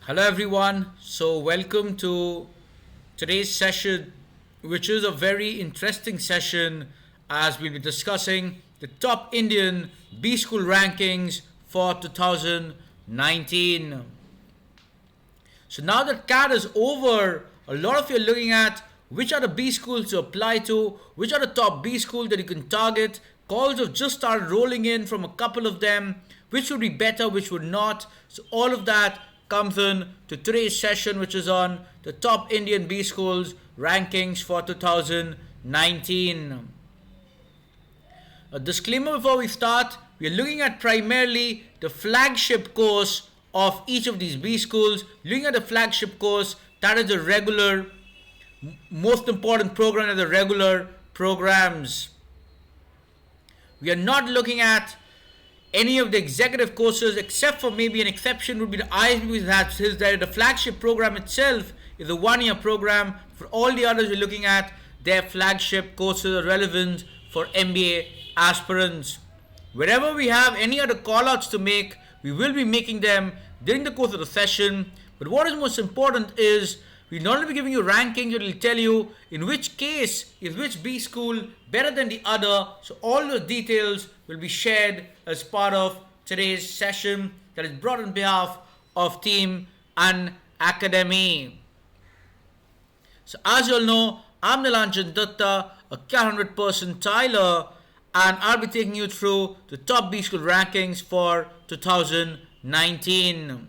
Hello everyone. So welcome to today's session, which is a very interesting session as we'll be discussing the top Indian B school rankings for 2019. So now that CAT is over, a lot of you are looking at which are the B schools to apply to, which are the top B schools that you can target. Calls have just started rolling in from a couple of them. Which would be better, which would not. So all of that comes in to today's session, which is on the top Indian B schools rankings for 2019. A disclaimer before we start, we are looking at primarily the flagship course of each of these B schools. Looking at the flagship course, that is the regular, most important program of the regular programs. We are not looking at any of the executive courses, except for maybe an exception would be the ISB, that is the flagship program itself is a one-year program. For all the others, we're looking at their flagship courses are relevant for MBA aspirants. Wherever we have any other call-outs to make, we will be making them during the course of the session. But what is most important is we'll not only be giving you rankings, it will tell you in which case is which B school better than the other. So all the details will be shared as part of today's session that is brought on behalf of Team Unacademy. So as you all know, I'm Nilanjan Dutta, a CAT 100 percentiler, and I'll be taking you through the top B school rankings for 2019.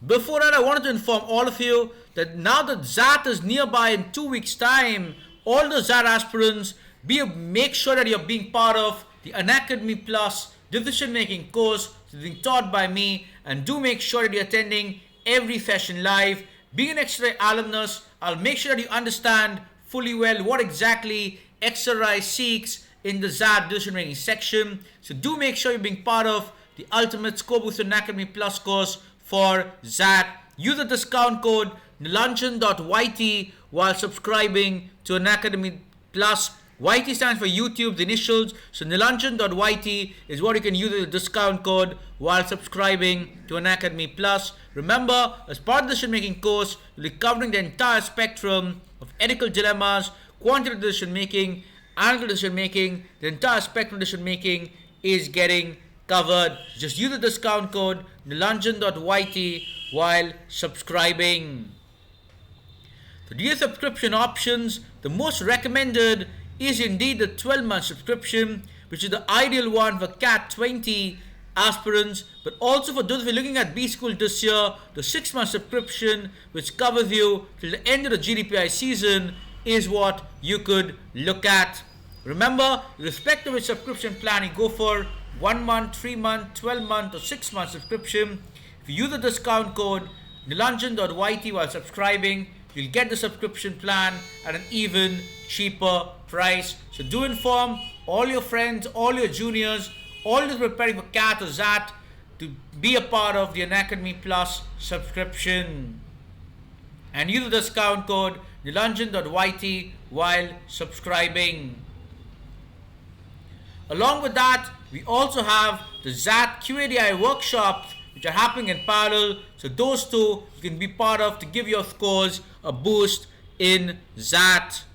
Before that, I wanted to inform all of you that now that CAT is nearby in 2 weeks' time, all the CAT aspirants, make sure that you're being part of the Unacademy Plus decision-making course being taught by me, and do make sure that you're attending every session live. Being an extra alumnus, I'll make sure that you understand fully well what exactly XRI seeks in the CAT decision-making section. So do make sure you're being part of the Ultimate Score Boost Unacademy Plus course for CAT. Use the discount code nilanjan.yt while subscribing to Unacademy Plus. YT stands for YouTube's initials, so nilanjan.yt is what you can use as a discount code while subscribing to Unacademy Plus. Remember, as part of the decision-making course, you'll be covering the entire spectrum of ethical dilemmas, quantitative decision-making, analytical decision-making. The entire spectrum of decision-making is getting covered. Just use the discount code nilanjan.yt while subscribing. For these subscription options, the most recommended is indeed the 12-month subscription, which is the ideal one for CAT 20 aspirants, but also for those who are looking at B school this year, the 6-month subscription, which covers you till the end of the GDPI season, is what you could look at. Remember, irrespective of which subscription plan you go for, 1 month, 3 month, 12 month or 6 month subscription, if you use the discount code nilanjan.yt while subscribing, you'll get the subscription plan at an even cheaper price. So do inform all your friends, all your juniors, all those preparing for CAT or CAT to be a part of the Unacademy Plus subscription. And use the discount code nilanjan.yt while subscribing. Along with that, we also have the CAT QADI workshops, which are happening in parallel. So those two you can be part of to give your scores a boost in CAT.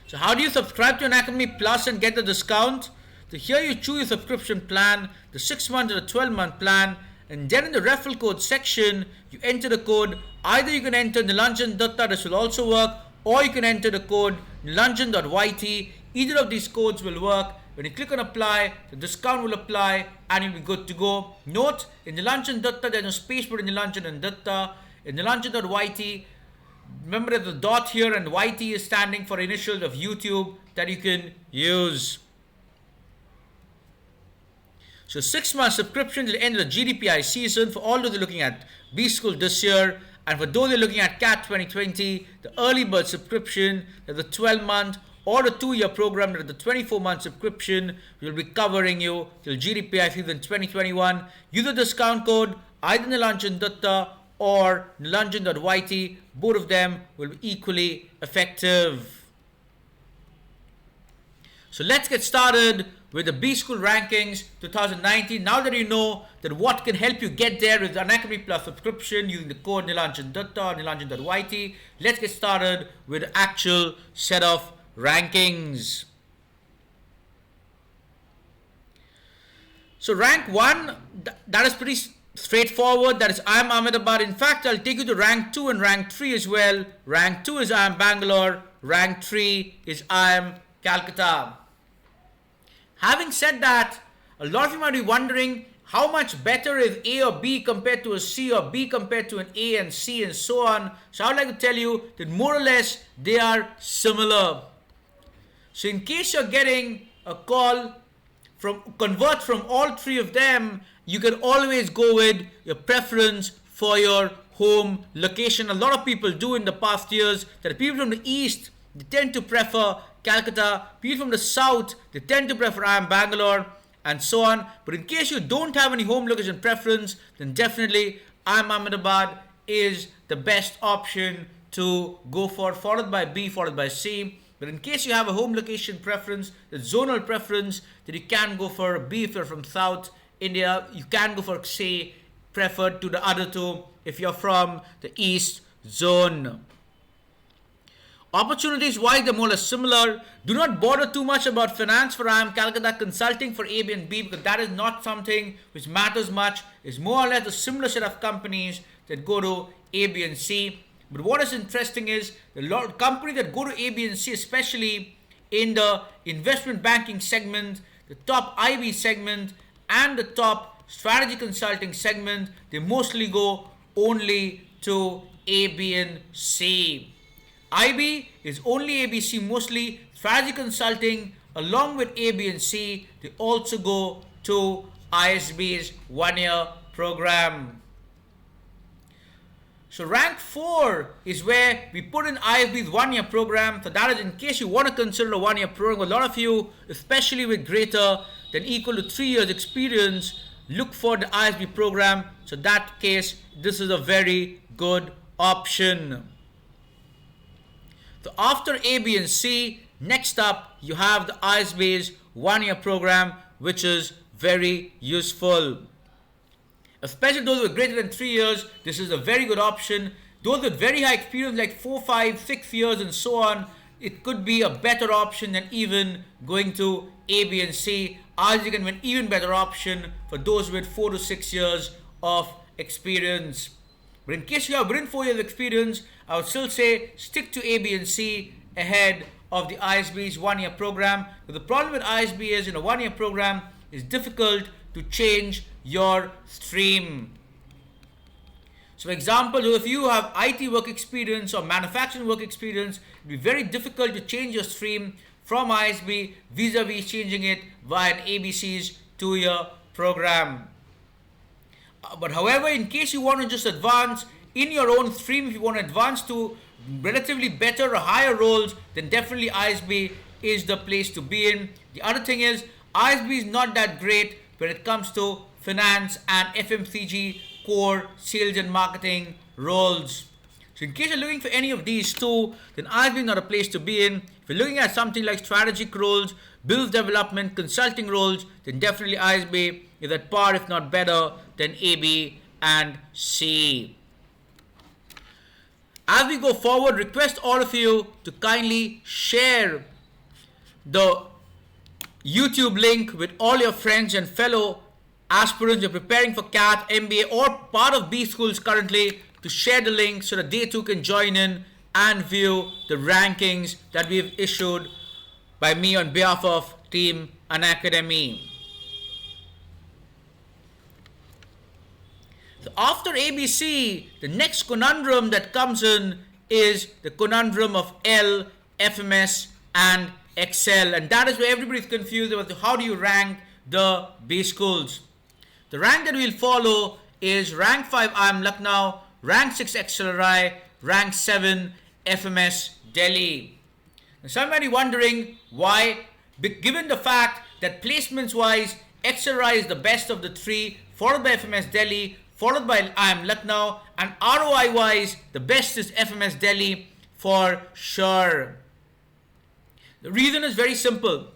So how do you subscribe to Unacademy Plus and get the discount? So here you choose your subscription plan, the 6-month or the 12-month plan, and then in the referral code section, you enter the code. Either you can enter Nilanjan Dutta, this will also work, or you can enter the code nilanjan.yt. Either of these codes will work. When you click on apply, the discount will apply and you'll be good to go. Note, in Nilanjan Dutta, there's no space between Nilanjan and Dutta. In nilanjan.yt, remember there's a dot here and YT is standing for initials of YouTube that you can use. So 6-month subscription till the end of the GDPI season for all those who are looking at B school this year, and for those who are looking at CAT 2020, the early bird subscription, the 12-month or the 2-year program, the 24-month subscription will be covering you till GDPI season 2021. Use the discount code either Nilanjan Dutta or nilanjan.yt. Both of them will be equally effective. So let's get started with the B School Rankings 2019. Now that you know that what can help you get there with the Unacademy Plus subscription using the code Nilanjan Dutta, Nilanjan.yt, let's get started with the actual set of rankings. So rank 1, that is pretty straightforward. That is IIM Ahmedabad. In fact, I'll take you to rank 2 and rank 3 as well. Rank 2 is IIM Bangalore. Rank 3 is IIM Calcutta. Having said that, a lot of you might be wondering how much better is A or B compared to a C, or B compared to an A and C and so on. So I would like to tell you that more or less they are similar. So in case you're getting a call convert from all three of them, you can always go with your preference for your home location. A lot of people do in the past years that people from the east, they tend to prefer Calcutta. People from the south, they tend to prefer IIM Bangalore and so on. But in case you don't have any home location preference, then definitely IIM Ahmedabad is the best option to go for, followed by B, followed by C. But in case you have a home location preference, the zonal preference, then you can go for B if you're from South India. You can go for C, preferred to the other two if you're from the East Zone. Opportunities wise, they're more or less similar. Do not bother too much about finance for IIM Calcutta, consulting for A, B and B, because that is not something which matters much. It's more or less a similar set of companies that go to A, B and C. But what is interesting is a lot of companies that go to A, B and C, especially in the investment banking segment, the top IB segment and the top strategy consulting segment, they mostly go only to A, B and C. IB is only A, B, C mostly. Strategy consulting along with A, B and C, they also go to ISB's one-year program. So rank 4 is where we put in ISB's one-year program. So that is in case you want to consider a one-year program. A lot of you, especially with greater than equal to 3 years experience, look for the ISB program. So in that case, this is a very good option. So after A, B and C, next up you have the ISB's one-year program, which is very useful. Especially those with greater than 3 years, this is a very good option. Those with very high experience like 4, 5, 6 years and so on, it could be a better option than even going to A, B and C. As you can win even better option for those with 4 to 6 years of experience. But in case you have within 4 years of experience, I would still say stick to A, B and C ahead of the ISB's one-year program. But the problem with ISB is in a one-year program, it's difficult to change your stream. So for example, if you have IT work experience or manufacturing work experience, it will be very difficult to change your stream from ISB vis-a-vis changing it via an ABC's 2-year program. But however, in case you want to just advance in your own stream, if you want to advance to relatively better or higher roles, then definitely ISB is the place to be in. The other thing is, ISB is not that great when it comes to finance and FMCG core sales and marketing roles. So in case you're looking for any of these two, then ISB is not a place to be in. If you're looking at something like strategic roles, business development, consulting roles, then definitely ISB is at par, if not better, than A, B and C. As we go forward, request all of you to kindly share the YouTube link with all your friends and fellow aspirants who are preparing for CAT, MBA or part of B schools currently, to share the link so that they too can join in and view the rankings that we've issued by me on behalf of Team Unacademy. So after ABC, the next conundrum that comes in is the conundrum of L, FMS and Excel, and that is where everybody's confused about how do you rank the B schools. The rank that we'll follow is rank 5 IIM Lucknow, rank 6 XLRI, rank 7 FMS Delhi. Now some might be wondering why, given the fact that placements wise XLRI is the best of the three, followed by FMS Delhi, followed by IIM Lucknow, and ROI wise the best is FMS Delhi for sure. The reason is very simple.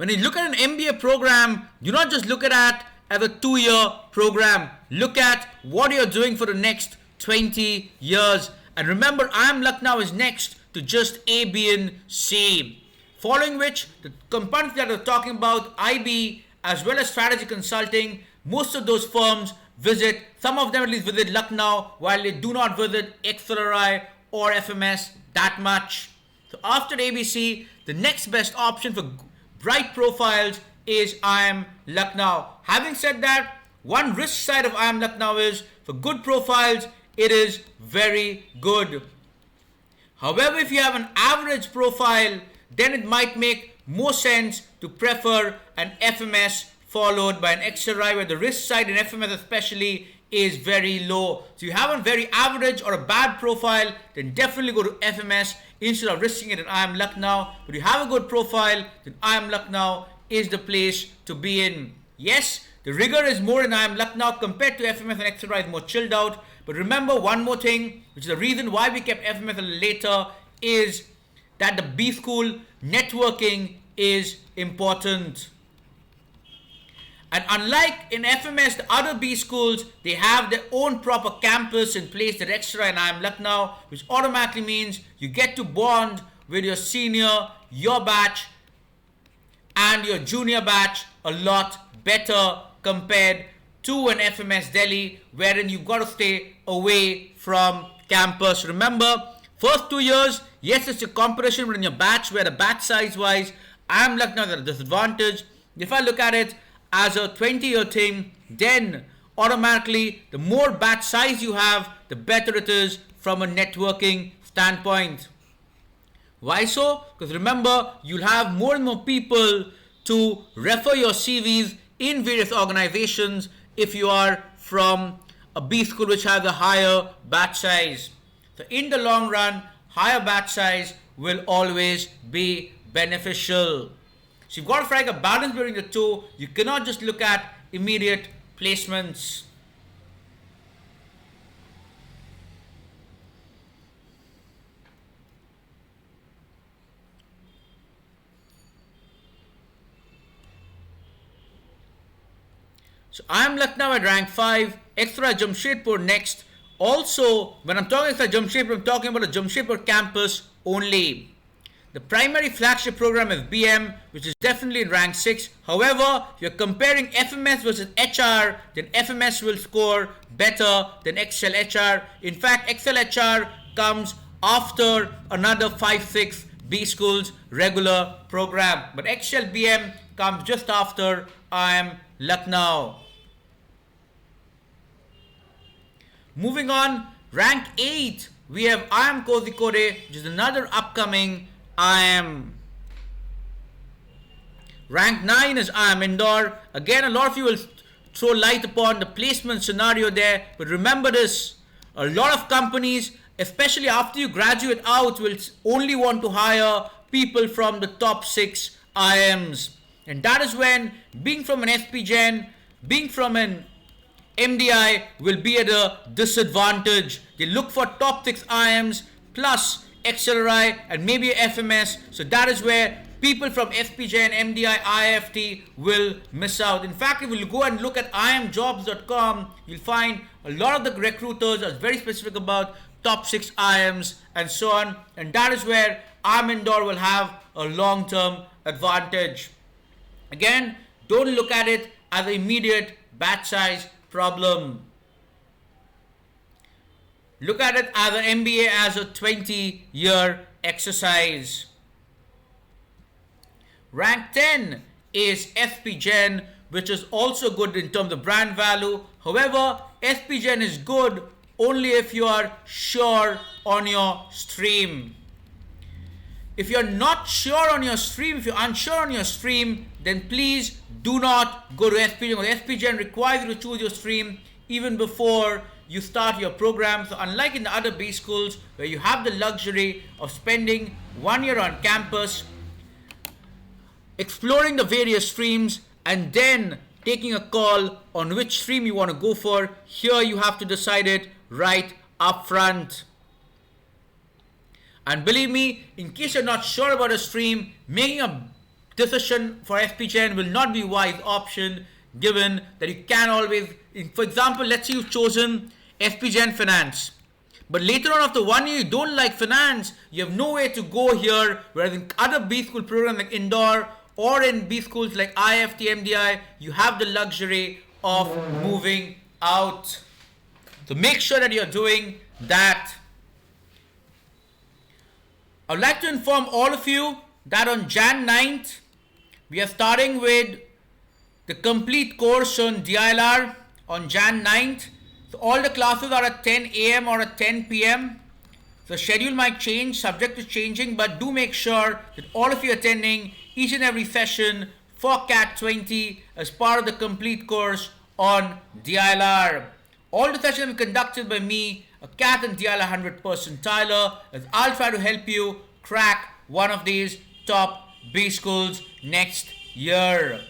When you look at an MBA program, do not just look at it as a 2-year program. Look at what you're doing for the next 20 years. And remember, IIM Lucknow is next to just A, B, and C. Following which, the companies that we're talking about, IB, as well as strategy consulting, most of those firms visit, some of them at least visit Lucknow, while they do not visit XLRI or FMS that much. So after ABC, the next best option for bright profiles is IIM Lucknow. Having said that, one risk side of IIM Lucknow is, for good profiles, it is very good. However, if you have an average profile, then it might make more sense to prefer an FMS followed by an XRI, where the risk side in FMS especially is very low. So you have a very average or a bad profile, then definitely go to FMS instead of risking it in IIM Lucknow. But if you have a good profile, then IIM Lucknow is the place to be in. Yes, the rigor is more in IIM Lucknow compared to FMS, and XRI is more chilled out. But remember one more thing, which is the reason why we kept FMS a little later, is that the B school networking is important. And unlike in FMS, the other B schools, they have their own proper campus in place, the XRI and IIM Lucknow, which automatically means you get to bond with your senior, your batch, and your junior batch a lot better compared to an FMS Delhi, wherein you've got to stay away from campus. Remember, first 2 years, yes, it's a competition within your batch, where the batch size wise, IIM Lucknow is at a disadvantage. If I look at it as a 20-year thing, then automatically the more batch size you have, the better it is from a networking standpoint. Why so? Because remember, you'll have more and more people to refer your CVs in various organizations if you are from a B school which has a higher batch size. So in the long run, higher batch size will always be beneficial. So you've got to strike a balance between the two. You cannot just look at immediate placements. So IIM Lucknow at rank 5, XRI Jamshedpur next. Also, when I'm talking XRI Jamshedpur, I'm talking about the Jamshedpur campus only. The primary flagship program is BM, which is definitely in rank 6. However, if you're comparing FMS versus HR, then FMS will score better than XL HR. In fact, XL HR comes after another 5-6 B schools regular program. But XL BM comes just after IIM Lucknow. Moving on, rank 8, we have IIM Kozhikode, which is another upcoming IIM. Rank 9 is IIM Indore. Again, a lot of you will throw light upon the placement scenario there, but remember this, a lot of companies, especially after you graduate out, will only want to hire people from the top 6 IIMs. And that is when being from an SP Gen, being from an MDI will be at a disadvantage. They look for top 6 IIMs plus XLRI and maybe a FMS. So that is where people from FPJ and MDI, IFT will miss out. In fact, if you go and look at imjobs.com, you'll find a lot of the recruiters are very specific about top 6 IIMs and so on. And that is where IIM Indore will have a long-term advantage. Again, don't look at it as an immediate batch size problem. Look at it as an MBA as a 20-year exercise. Rank 10 is SP Gen, which is also good in terms of brand value. However, SP Gen is good only if you are sure on your stream. If you're not sure on your stream, if you're unsure on your stream, then please do not go to SP Gen. Because SP Gen requires you to choose your stream even before you start your program. So unlike in the other B schools where you have the luxury of spending 1 year on campus, exploring the various streams and then taking a call on which stream you want to go for, here you have to decide it right up front. And believe me, in case you're not sure about a stream, making a decision for FPGN will not be wise option, given that you can always, for example, let's say you've chosen FPGN Finance, but later on after 1 year you don't like finance, you have nowhere to go here, whereas in other B school programs like indoor or in B schools like IFT, MDI, you have the luxury of moving out. So make sure that you're doing that. I would like to inform all of you that on Jan 9th, we are starting with the complete course on DILR on Jan 9th. So all the classes are at 10 a.m. or at 10 p.m. The schedule might change, subject to changing, but do make sure that all of you attending each and every session for CAT 20 as part of the complete course on DILR. All the sessions will be conducted by me, a CAT and DILR 100 percentiler, as I'll try to help you crack one of these top B schools next year.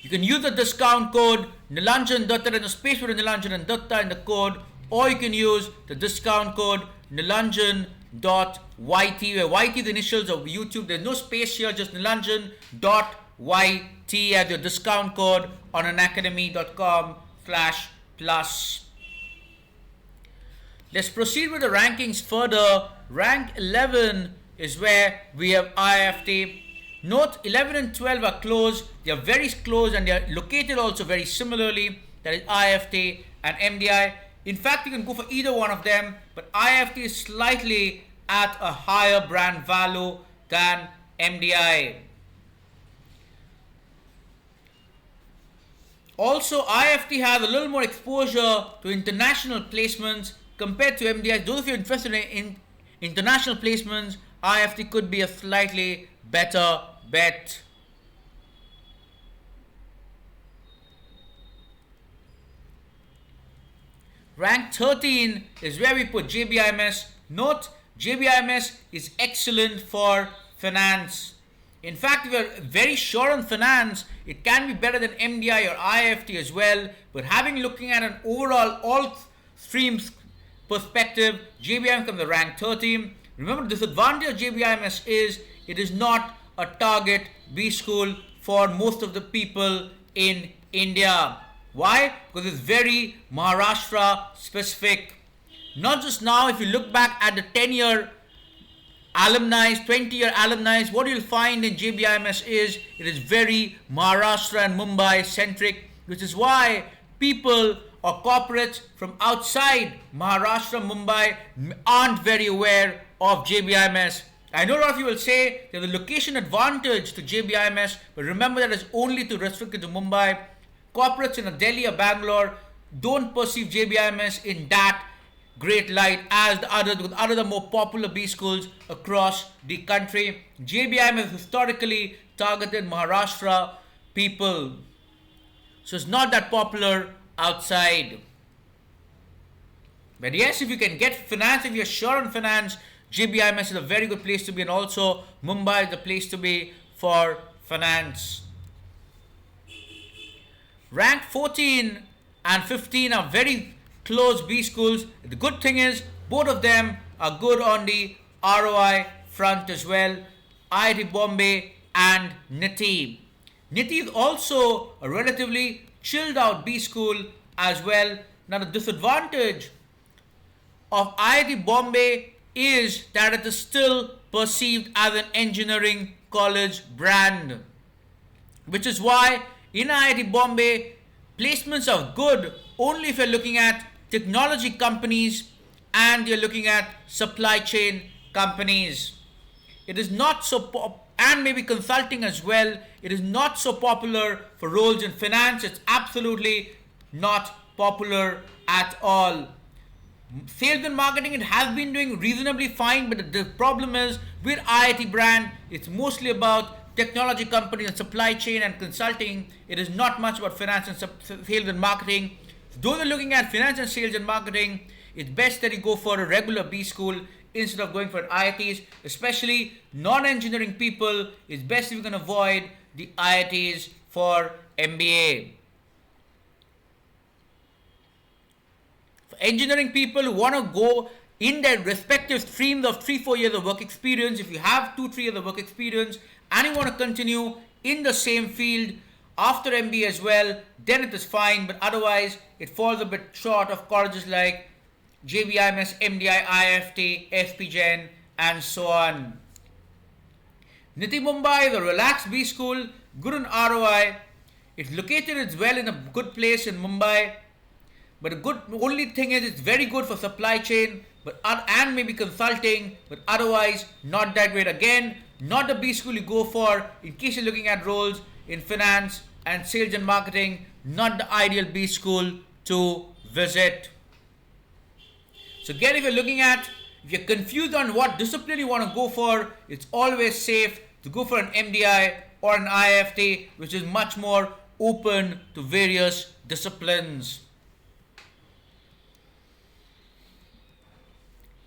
You can use the discount code Nilanjan Dutta and the space for Nilanjan and Dutta in the code, or you can use the discount code Nilanjan.yt, where YT is the initials of YouTube. There's no space here, just Nilanjan.yt as your discount code on unacademy.com/plus. Let's proceed with the rankings further. Rank 11 is where we have IFT. Note 11 and 12 are close. They are very close and they are located also very similarly. That is IFT and MDI. In fact, you can go for either one of them, but IFT is slightly at a higher brand value than MDI. Also, IFT has a little more exposure to international placements compared to MDI. Those of you interested in international placements, IFT could be a slightly better bet. Rank 13 is where we put JBIMS. Note, JBIMS is excellent for finance. In fact, if you're very sure on finance, it can be better than MDI or IFT as well. But looking at an overall all streams perspective, JBIMS comes to rank 13. Remember, the disadvantage of JBIMS is it is not a target B school for most of the people in India. Why? Because it's very Maharashtra specific. Not just now, if you look back at the 10-year alumni, 20-year alumni, what you'll find in JBIMS is it is very Maharashtra and Mumbai centric, which is why people or corporates from outside Maharashtra, Mumbai aren't very aware of JBIMS. I know a lot of you will say there's a location advantage to JBIMS, but remember that is only to restrict it to Mumbai. Corporates in Delhi or Bangalore don't perceive JBIMS in that great light as the others, because others are more popular B schools across the country. JBIMS historically targeted Maharashtra people, so it's not that popular outside. But yes, if you can get finance, if you're sure on finance, JBIMS is a very good place to be, and also Mumbai is the place to be for finance. Rank 14 and 15 are very close B schools. The good thing is both of them are good on the ROI front as well. IIT Bombay and NITI. NITI is also a relatively chilled out B school as well. Now the disadvantage of IIT Bombay is that it is still perceived as an engineering college brand, which is why in IIT Bombay placements are good only if you're looking at technology companies and you're looking at supply chain companies. It is not so and maybe consulting as well. It is not so popular for roles in finance. It's absolutely not popular at all. Sales and marketing, it has been doing reasonably fine, but the problem is with IIT brand, it's mostly about technology companies and supply chain and consulting. It is not much about finance and sales and marketing. Those who are looking at finance and sales and marketing, it's best that you go for a regular B school instead of going for IITs, especially non-engineering people. It's best if you can avoid the IITs for MBA. For engineering people who want to go in their respective streams of 3-4 years of work experience. If you have 2-3 years of work experience and you want to continue in the same field after MBA as well, then it is fine, but otherwise it falls a bit short of colleges like JBIMS, MDI, IFT, SPGen, and so on. Is Nm Mumbai is a relaxed B school, good on ROI. It's located as well in a good place in Mumbai, but the only thing is it's very good for supply chain, and maybe consulting, but otherwise not that great. Again, not the B school you go for in case you're looking at roles in finance and sales and marketing. Not the ideal B school to visit. So again, if you're confused on what discipline you want to go for, it's always safe to go for an MDI or an IFT, which is much more open to various disciplines.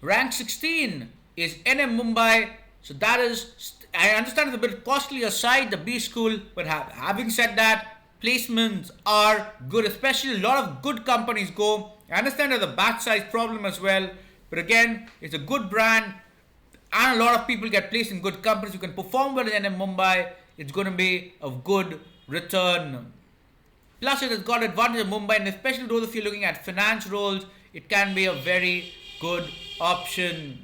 Rank 16 is NM Mumbai. So that is, I understand it's a bit costly aside the B school, but having said that, placements are good, especially a lot of good companies go. I understand there's a batch size problem as well, but again, it's a good brand and a lot of people get placed in good companies. You can perform well in NM Mumbai, it's going to be a good return. Plus, it has got advantage of Mumbai, and especially those of you looking at finance roles, it can be a very good option.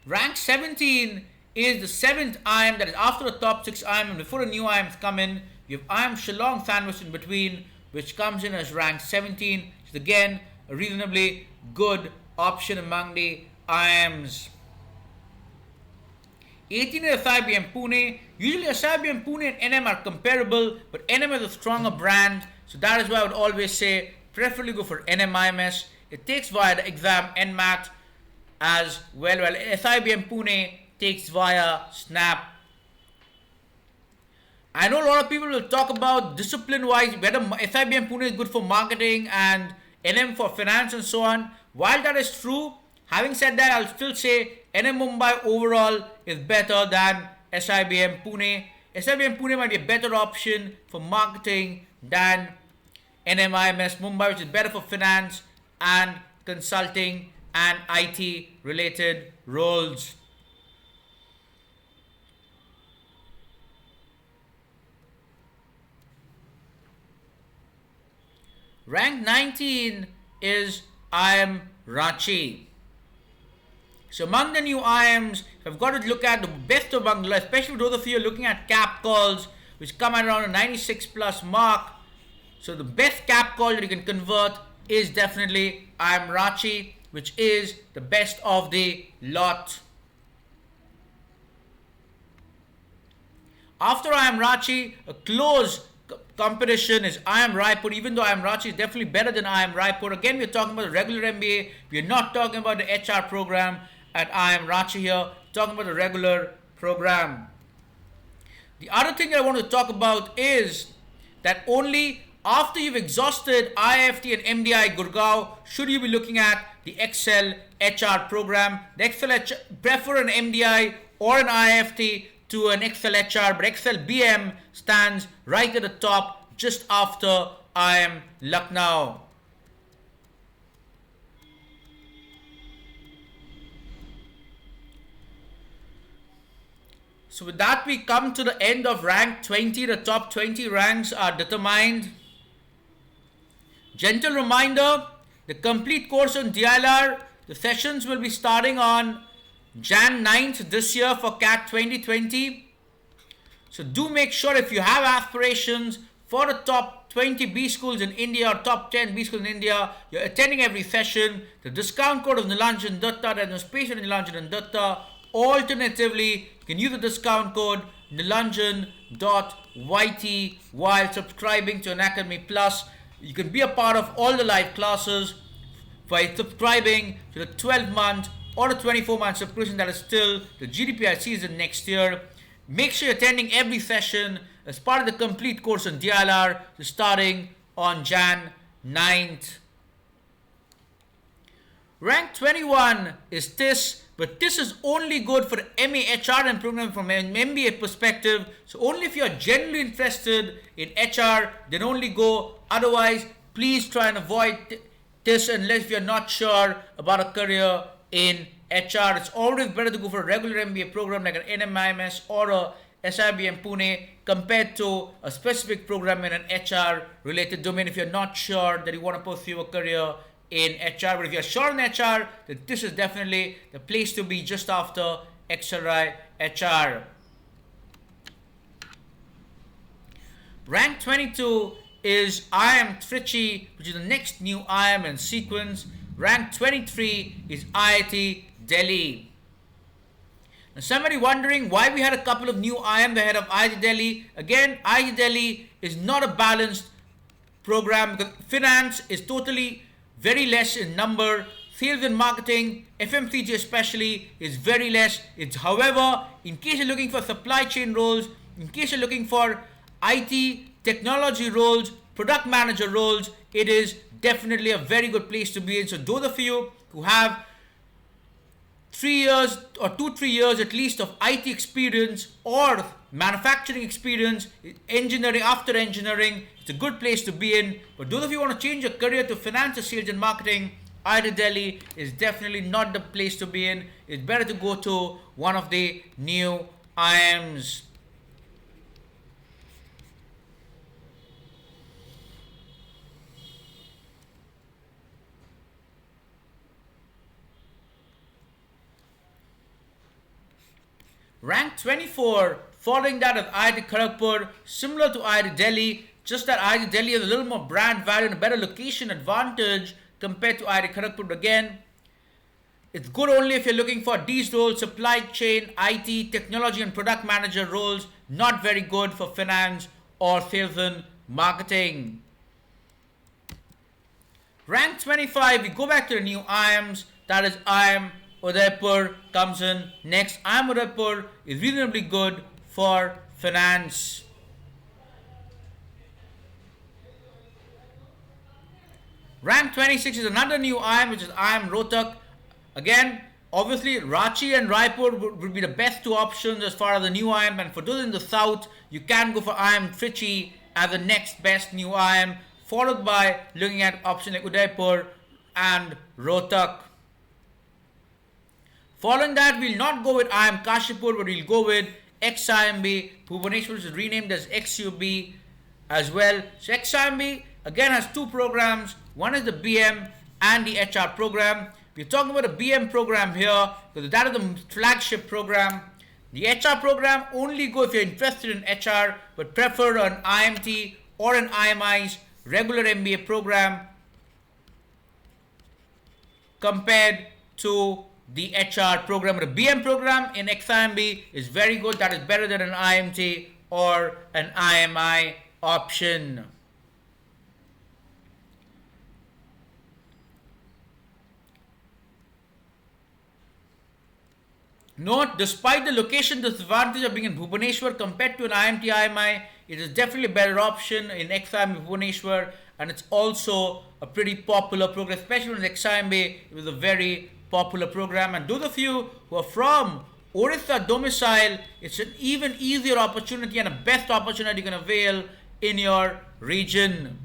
Rank 17 is the 7th IIM, that is after the top 6 IIM, and before the new IIMs come in, you have IIM Shillong sandwiched in between, which comes in as rank 17, which is again a reasonably good option among the IIMs. 18 is SIBM Pune. Usually SIBM Pune and NM are comparable, but NM is a stronger brand, so that is why I would always say preferably go for NM IMS. It takes via the exam NMAT as well, while SIBM Pune takes via SNAP. I know a lot of people will talk about discipline-wise whether SIBM Pune is good for marketing and NM for finance and so on. While that is true, having said that, I'll still say NM Mumbai overall is better than SIBM Pune. SIBM Pune might be a better option for marketing than NMIMS Mumbai, which is better for finance and consulting and IT related roles. Rank 19 is Am Trichy. So among the new IIMs, I've got to look at the best among, especially those of you looking at cap calls, which come at around a 96 plus mark. So the best cap call that you can convert is definitely Am Trichy, which is the best of the lot. After Am Trichy, a close competition is Am Raipur, even though Am Trichy is definitely better than Am Raipur. Again, we're talking about the regular MBA. We're not talking about the HR program at Am Trichy here. We're talking about the regular program. The other thing that I want to talk about is that only after you've exhausted IFT and MDI Gurgaon should you be looking at the Excel HR program. The Excel HR, prefer an MDI or an IFT to an Excel HR, but Excel BM stands right at the top just after IIM Lucknow. So with that, we come to the end of rank 20. The top 20 ranks are determined. Gentle reminder, the complete course on DLR, the sessions will be starting on Jan 9th this year for CAT 2020. So do make sure, if you have aspirations for the top 20 B schools in India or top 10 B schools in India, you're attending every session. The discount code is Nilanjan Dutta. There's no space for Nilanjan Dutta. Alternatively, you can use the discount code Nilanjan.yt while subscribing to Unacademy Plus. You can be a part of all the live classes by subscribing to the 12-month or the 24-month subscription that is still the GDPR season next year. Make sure you're attending every session as part of the complete course on DLR starting on Jan 9th. Rank 21 is TIS, but TIS is only good for the MA HRM program from an MBA perspective. So only if you're genuinely interested in HR, then only go. Otherwise, please try and avoid this unless you're not sure about a career in HR. It's always better to go for a regular MBA program like an NMIMS or a SIBM Pune compared to a specific program in an HR related domain if you're not sure that you want to pursue a career in HR. But if you're sure in HR, then this is definitely the place to be just after XRI HR. Rank 22 is Am Trichy, which is the next new IIM in sequence. Rank 23 is IIT Delhi. Now somebody wondering why we had a couple of new IIMs ahead of IIT Delhi. Again, IIT Delhi is not a balanced program because finance is totally very less in number. Sales and marketing, FMCG especially, is very less. It's, however, in case you're looking for supply chain roles, in case you're looking for IT, technology roles, product manager roles, it is definitely a very good place to be in. So those of you who have 3 years or 2-3 years at least of IT experience or manufacturing experience, engineering after engineering, it's a good place to be in. But those of you who want to change your career to finance or sales and marketing, IIT Delhi is definitely not the place to be in. It's better to go to one of the new IIMs. Rank 24, following that is IIT Kharagpur, similar to IIT Delhi, just that IIT Delhi has a little more brand value and a better location advantage compared to IIT Kharagpur. Again, it's good only if you're looking for these roles, supply chain, IT, technology and product manager roles, not very good for finance or sales and marketing. Rank 25, we go back to the new IIMs, that is IIM Udaipur comes in next. IIM Udaipur is reasonably good for finance. Rank 26 is another new IIM, which is IIM Rohtak. Again, obviously Ranchi and Raipur would be the best two options as far as the new IIM, and for those in the south, you can go for IIM Trichy as the next best new IIM, followed by looking at options like Udaipur and Rohtak. Following that, we'll not go with IIM Kashipur, but we'll go with XIMB Bhubaneswar, which is renamed as XUB as well. So XIMB again has two programs. One is the BM and the HR program. We're talking about a BM program here because that is the flagship program. The HR program only go if you're interested in HR, but prefer an IMT or an IMI's regular MBA program compared to the HR program. The BM program in XIMB is very good. That is better than an IMT or an IMI option. Note, despite the location disadvantage of being in Bhubaneswar compared to an IMT IMI, it is definitely a better option in XIMB Bhubaneswar, and it's also a pretty popular program, especially in XIMB. It was a very popular program, and those of you who are from Orissa domicile, it's an even easier opportunity and a best opportunity you can avail in your region.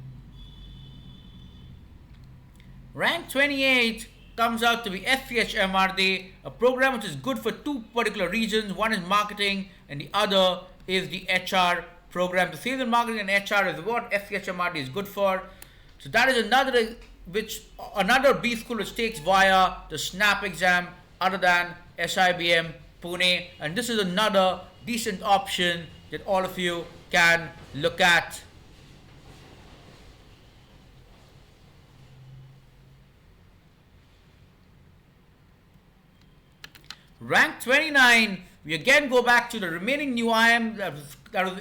Rank 28 comes out to be SCH MRD, a program which is good for two particular regions. One is marketing and the other is the HR program. The sales and marketing and HR is what SCH MRD is good for. So that is another B school which takes via the SNAP exam other than SIBM Pune, and this is another decent option that all of you can look at. Rank 29, we again go back to the remaining new IIM that was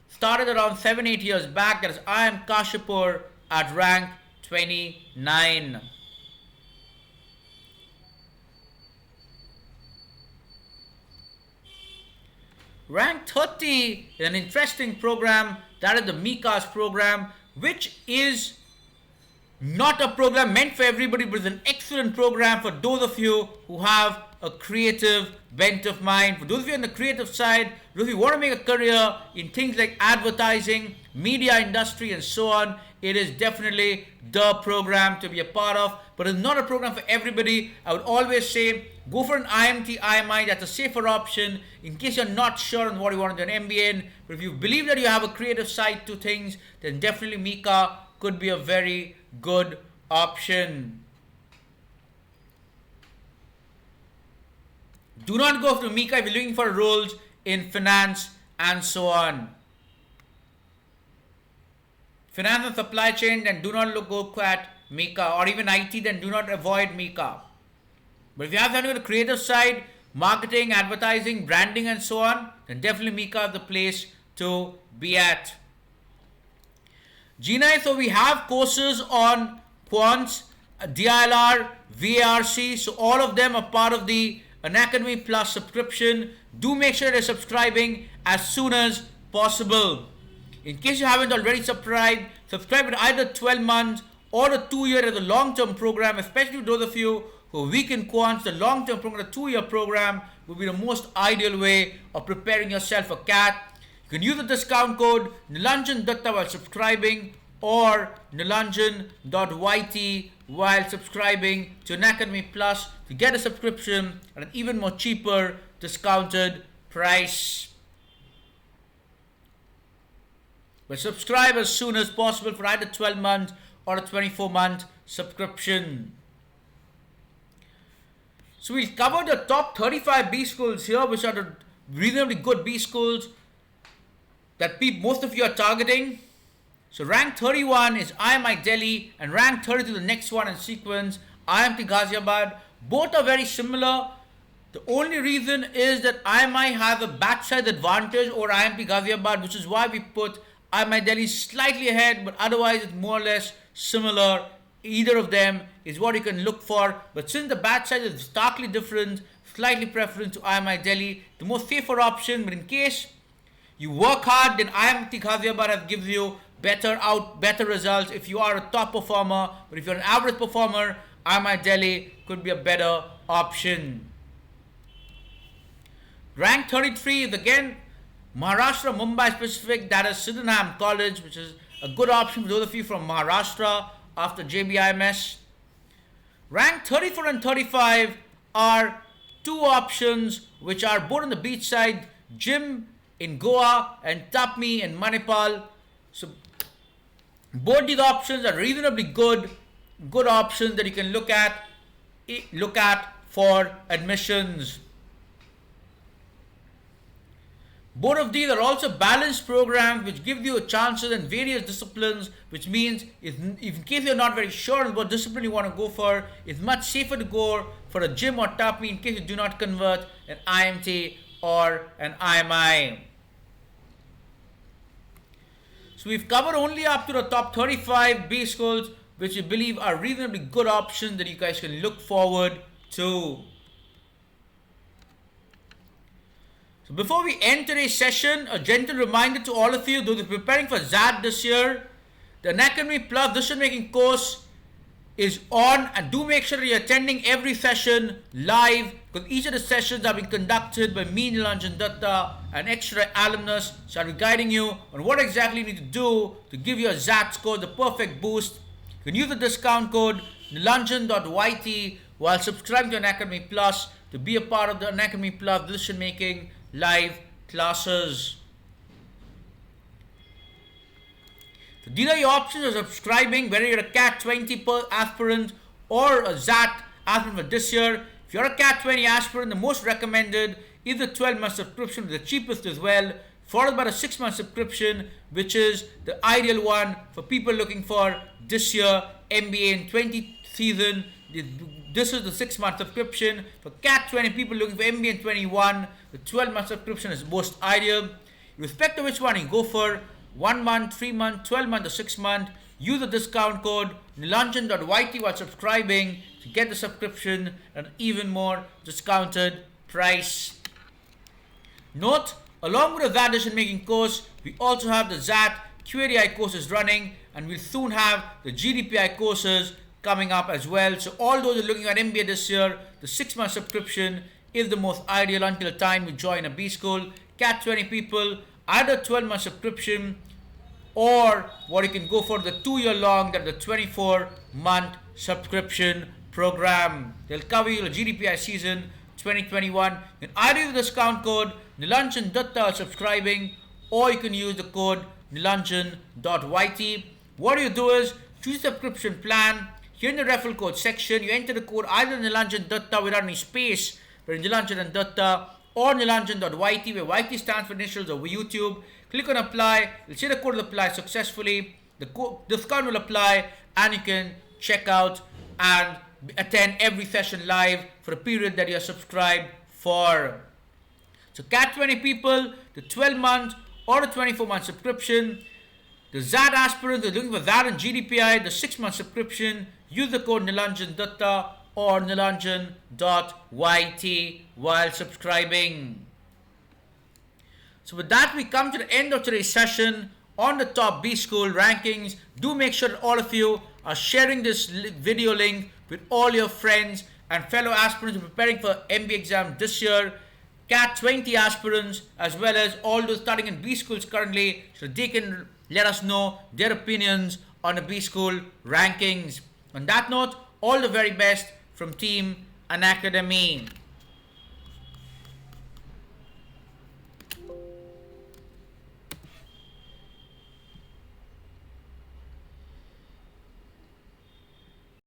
started around 7-8 years back. That is IIM Kashipur at rank 29. Rank 30 is an interesting program. That is the MICAS program, which is not a program meant for everybody, but it's an excellent program for those of you who have a creative bent of mind. For those of you on the creative side, those of you who want to make a career in things like advertising, media industry and so on, it is definitely the program to be a part of, but it's not a program for everybody. I would always say go for an IMT, IMI. That's a safer option in case you're not sure on what you want to do an MBA in. But if you believe that you have a creative side to things, then definitely Mika could be a very good option. Do not go for Mika if you're looking for roles in finance and so on. Finance and supply chain, then do not go at Mika, or even IT, then do not avoid Mika. But if you have something on the creative side, marketing, advertising, branding and so on, then definitely Mika is the place to be at. Gina, so we have courses on quants, DILR, VARC, so all of them are part of the Unacademy Plus subscription. Do make sure you're subscribing as soon as possible. In case you haven't already subscribed with either 12 months or the 2-year as a long-term program, especially those of you who are weak in quants. The long-term program, the 2-year program, will be the most ideal way of preparing yourself for CAT. You can use the discount code Nilanjan Dutta while subscribing, or nilanjan.yt while subscribing to Unacademy Plus to get a subscription at an even more cheaper discounted price. But subscribe as soon as possible for either 12 months or a 24-month subscription. So we'll cover the top 35 B schools here, which are the reasonably good B schools that most of you are targeting. So rank 31 is IMI Delhi, and rank 32, the next one in sequence, IMT Ghaziabad. Both are very similar. The only reason is that IMI has a batch size advantage over IMT Ghaziabad, which is why we put IMI Delhi slightly ahead, but otherwise it's more or less similar. Either of them is what you can look for. But since the batch size is starkly different, slightly preference to IMI Delhi, the most safer option. But in case you work hard, then IMT Ghaziabad gives you better results if you are a top performer. But if you're an average performer, IMI Delhi could be a better option. Rank 33 is again Maharashtra, Mumbai specific. That is Sydenham College, which is a good option for those of you from Maharashtra after JBIMS. Rank 34 and 35 are two options which are both on the beach side, Jim in Goa and Tapmi in Manipal. So both these options are reasonably good options that you can look at for admissions. Both of these are also balanced programs which give you chances in various disciplines, which means if in case you're not very sure on what discipline you want to go for, it's much safer to go for a gym or TAPMI in case you do not convert an IMT or an IMI. So we've covered only up to the top 35 B schools, which we believe are reasonably good options that you guys can look forward to. So before we end today's session, a gentle reminder to all of you, those who are preparing for ZAT this year, the Unacademy Plus Decision Making course is on, and do make sure that you're attending every session live, because each of the sessions are being conducted by me, Nilanjan Dutta, an extra alumnus. So I'll be guiding you on what exactly you need to do to give your ZAT score the perfect boost. You can use the discount code nilanjan.yt while subscribing to Unacademy Plus to be a part of the Unacademy Plus Decision Making live classes. So these are your options of subscribing, whether you're a CAT-20 aspirant or a ZAT aspirant for this year. If you're a CAT-20 aspirant, the most recommended is the 12-month subscription, the cheapest as well, followed by a 6-month subscription, which is the ideal one for people looking for this year MBA in 20 season. This is the 6-month subscription. For CAT-20 people looking for MBA in 21, the 12-month subscription is most ideal. Irrespective of which one you go for, 1 month, 3 month, 12 month or 6 month, use the discount code nilanjan.yt while subscribing to get the subscription at an even more discounted price. Note, along with the ZAT decision making course, we also have the ZAT QADI courses running, and we'll soon have the GDPI courses coming up as well. So all those who are looking at MBA this year, the 6-month subscription is the most ideal until the time you join a B school. CAT-20 people, either 12-month subscription or what you can go for the 2-year long, that the 24-month subscription program. They'll cover you the GDPI season 2021. You can either use the discount code Nilanjan Dutta while subscribing, or you can use the code Nilanjan.yt. What you do is choose the subscription plan. Here in the referral code section, you enter the code either Nilanjan Dutta without any space, but Nilanjan and Dutta, or Nilanjan.yt, where YT stands for initials of YouTube. Click on apply. You'll see the code will apply successfully. The discount will apply, and you can check out and attend every session live for a period that you are subscribed for. So CAT 20 people, the 12-month or the 24-month subscription. The ZAT aspirants are looking for that and GDPI, the 6-month subscription. Use the code Nilanjan Dutta or Nilanjan.yt while subscribing. So with that, we come to the end of today's session on the top B school rankings. Do make sure that all of you are sharing this video link with all your friends and fellow aspirants preparing for MBA exam this year. CAT 20 aspirants, as well as all those studying in B schools currently, so they can let us know their opinions on the B school rankings. On that note, all the very best from Team Unacademy.